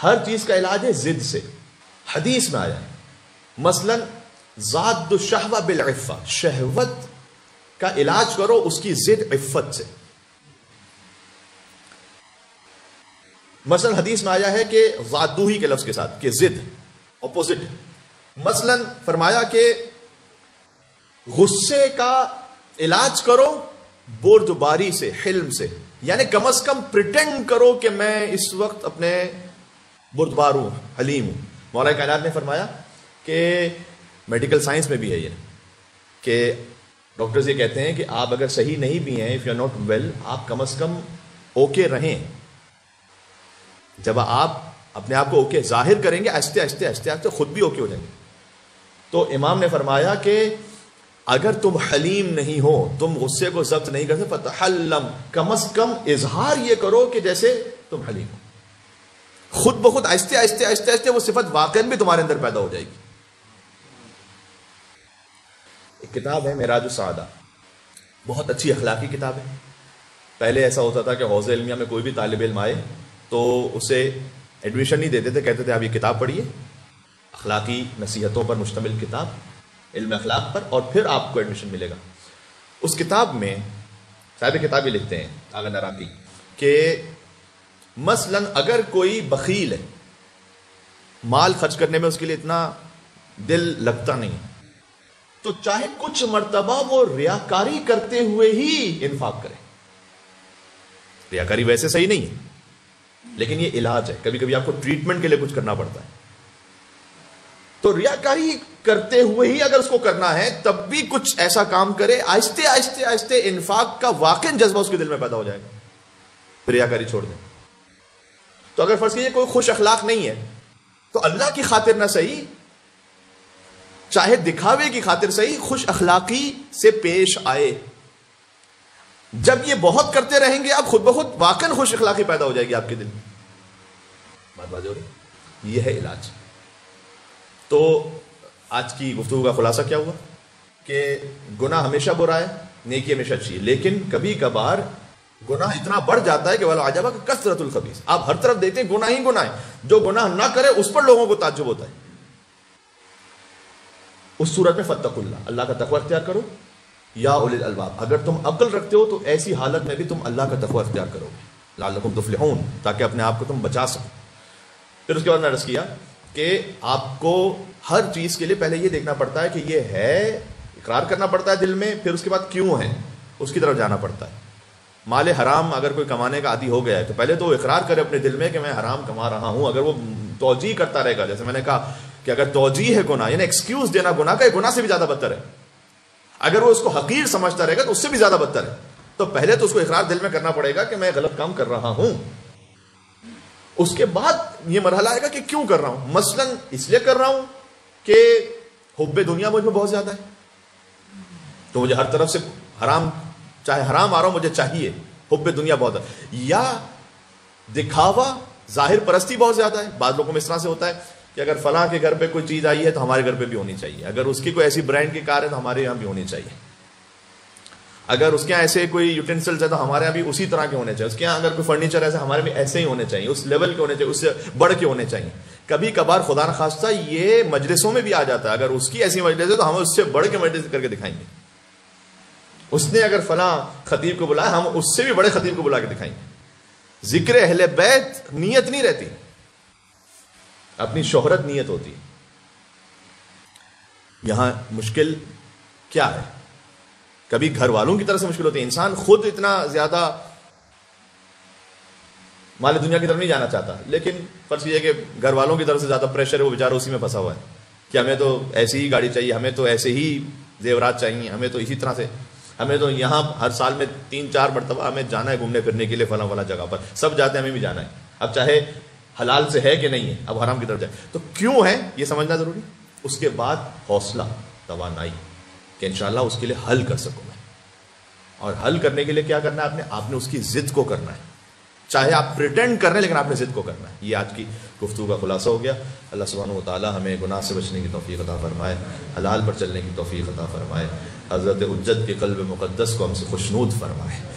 ہر چیز کا علاج ہے ضد سے. حدیث میں آیا ہے مثلا ضاد الشہوہ بالعفہ، شہوت کا علاج کرو اس کی ضد عفت سے. مثلا حدیث میں آیا ہے کہ ضادوہی کے لفظ کے ساتھ کہ ضد اپوزٹ. مثلا فرمایا کہ غصے کا علاج کرو بردباری سے، حلم سے، یعنی کم از کم پریٹینڈ کرو کہ میں اس وقت اپنے بردبار ہوں، حلیم ہوں. مولا کائنات نے فرمایا کہ میڈیکل سائنس میں بھی ہے یہ کہ ڈاکٹرز یہ کہتے ہیں کہ آپ اگر صحیح نہیں بھی ہیں، if you are not well, آپ کم از کم اوکے رہیں. جب آپ اپنے آپ کو اوکے ظاہر کریں گے آہستہ آہستہ آہستہ آہستہ خود بھی اوکے ہو جائیں گے. تو امام نے فرمایا کہ اگر تم حلیم نہیں ہو، تم غصے کو ضبط نہیں کرتے، فتحلم، کم از کم اظہار یہ کرو کہ جیسے تم حلیم ہو. خود بخود آہستہ آہستہ آہستہ آہستہ وہ صفت واقعاً بھی تمہارے اندر پیدا ہو جائے گی. ایک کتاب ہے معراج السعادہ، بہت اچھی اخلاقی کتاب ہے. پہلے ایسا ہوتا تھا کہ حوض علمیہ میں کوئی بھی طالب علم آئے تو اسے ایڈمیشن نہیں دیتے تھے، کہتے تھے آپ یہ کتاب پڑھیے، اخلاقی نصیحتوں پر مشتمل کتاب، علم اخلاق پر، اور پھر آپ کو ایڈمیشن ملے گا. اس کتاب میں صاحب کتاب یہ لکھتے ہیں آغا نراقی کہ مثلا اگر کوئی بخیل ہے، مال خرچ کرنے میں اس کے لیے اتنا دل لگتا نہیں، تو چاہے کچھ مرتبہ وہ ریاکاری کرتے ہوئے ہی انفاق کرے. ریاکاری ویسے صحیح نہیں ہے لیکن یہ علاج ہے. کبھی کبھی آپ کو ٹریٹمنٹ کے لیے کچھ کرنا پڑتا ہے، تو ریاکاری کرتے ہوئے ہی اگر اس کو کرنا ہے تب بھی کچھ ایسا کام کرے، آہستہ آہستہ آہستہ انفاق کا واقعی جذبہ اس کے دل میں پیدا ہو جائے گا، پھر ریاکاری چھوڑ دیں. تو اگر فرض کیجیے کوئی خوش اخلاق نہیں ہے تو اللہ کی خاطر نہ صحیح، چاہے دکھاوے کی خاطر صحیح، خوش اخلاقی سے پیش آئے. جب یہ بہت کرتے رہیں گے آپ، خود بخود واقعاً خوش اخلاقی پیدا ہو جائے گی آپ کے دل میں. بات واضح ہو رہی؟ یہ ہے علاج. تو آج کی گفتگو کا خلاصہ کیا ہوا کہ گناہ ہمیشہ برا ہے، نیکی ہمیشہ اچھی ہے، لیکن کبھی کبھار گناہ اتنا بڑھ جاتا ہے کہ والا عجبہ کہ کثرت الخبیث، آپ ہر طرف دیکھتے ہیں گناہ ہی گناہ ہے. جو گناہ نہ کرے اس پر لوگوں کو تعجب ہوتا ہے. اس صورت میں فاتقوا اللہ، اللہ کا تقوی اختیار کرو. یا اولی الالباب، اگر تم عقل رکھتے ہو تو ایسی حالت میں بھی تم اللہ کا تقوی اختیار کرو گے، لعلکم تفلحون، تاکہ اپنے آپ کو تم بچا سکو. پھر اس کے بعد میں عرض کیا کہ آپ کو ہر چیز کے لیے پہلے یہ دیکھنا پڑتا ہے کہ یہ ہے، اقرار کرنا پڑتا ہے دل میں، پھر اس کے بعد کیوں ہے اس کی طرف جانا پڑتا ہے. مال حرام اگر کوئی کمانے کا عادی ہو گیا ہے تو پہلے تو وہ اقرار کرے اپنے دل میں کہ میں حرام کما رہا ہوں. اگر وہ توجیہ کرتا رہے گا، جیسے میں نے کہا کہ اگر توجیہ ہے گناہ، یعنی ایکسکیوز دینا گناہ کا، گناہ سے بھی زیادہ بدتر ہے. اگر وہ اس کو حقیر سمجھتا رہے گا تو اس سے بھی زیادہ بدتر ہے. تو پہلے تو اس کو اقرار دل میں کرنا پڑے گا کہ میں غلط کام کر رہا ہوں. اس کے بعد یہ مرحلہ آئے گا کہ کیوں کر رہا ہوں. مثلا اس لیے کر رہا ہوں کہ حب دنیا مجھ میں بہت زیادہ ہے، تو مجھے ہر طرف سے حرام، چاہے حرام آ رہا ہو مجھے چاہیے، حب دنیا بہت ہے. یا دکھاوا، ظاہر پرستی بہت زیادہ ہے. بعض لوگوں میں اس طرح سے ہوتا ہے کہ اگر فلاں کے گھر پہ کوئی چیز آئی ہے تو ہمارے گھر پہ بھی ہونی چاہیے، اگر اس کی کوئی ایسی برانڈ کی کار ہے تو ہمارے یہاں بھی ہونی چاہیے، اگر اس کے یہاں ایسے کوئی یوٹینسلز ہے تو ہمارے یہاں بھی اسی طرح کے ہونے چاہیے، اس کے یہاں اگر کوئی فرنیچر ایسا ہمارے بھی ایسے ہی ہونے چاہیے، اس لیول کے ہونے چاہیے، اس سے بڑھ کے ہونے چاہیے. کبھی کبھار خدا نخواستہ یہ مجلسوں میں بھی آ جاتا ہے، اگر اس کی ایسی مجلس ہے تو ہم اس سے بڑھ کے مجلس کر کے دکھائیں گے. اس نے اگر فلاں خطیب کو بلایا، ہم اس سے بھی بڑے خطیب کو بلا کے دکھائیں گے. ذکر اہل بیت نیت نہیں رہتی، اپنی شہرت نیت ہوتی ہے. یہاں مشکل کیا ہے؟ کبھی گھر والوں کی طرف سے مشکل ہوتی ہے. انسان خود اتنا زیادہ مال دنیا کی طرف نہیں جانا چاہتا، لیکن فرض یہ ہے کہ گھر والوں کی طرف سے زیادہ پریشر ہے، وہ بیچارہ اسی میں پھنسا ہوا ہے کہ ہمیں تو ایسی ہی گاڑی چاہیے، ہمیں تو ایسے ہی زیورات چاہیے، ہمیں تو اسی طرح سے، ہمیں تو یہاں ہر سال میں 3-4 مرتبہ ہمیں جانا ہے گھومنے پھرنے کے لیے فلاں فلاں جگہ پر، سب جاتے ہیں ہمیں بھی جانا ہے. اب چاہے حلال سے ہے کہ نہیں ہے، اب حرام کی طرف جائے تو کیوں ہے یہ سمجھنا ضروری. اس کے بعد حوصلہ، توانائی کہ انشاءاللہ اس کے لیے حل کر سکوں میں. اور حل کرنے کے لیے کیا کرنا ہے؟ آپ نے اس کی ضد کو کرنا ہے. چاہے آپ پریٹینڈ کر رہے ہیں لیکن آپ نے ضد کو کرنا ہے. یہ آج کی گفتگو کا خلاصہ ہو گیا. اللہ سبحانہ و تعالی ہمیں گناہ سے بچنے کی توفیق عطا فرمائے، حلال پر چلنے کی توفیق عطا فرمائے، حضرت حجت کے قلب مقدس کو ہم سے خوشنود فرمائے.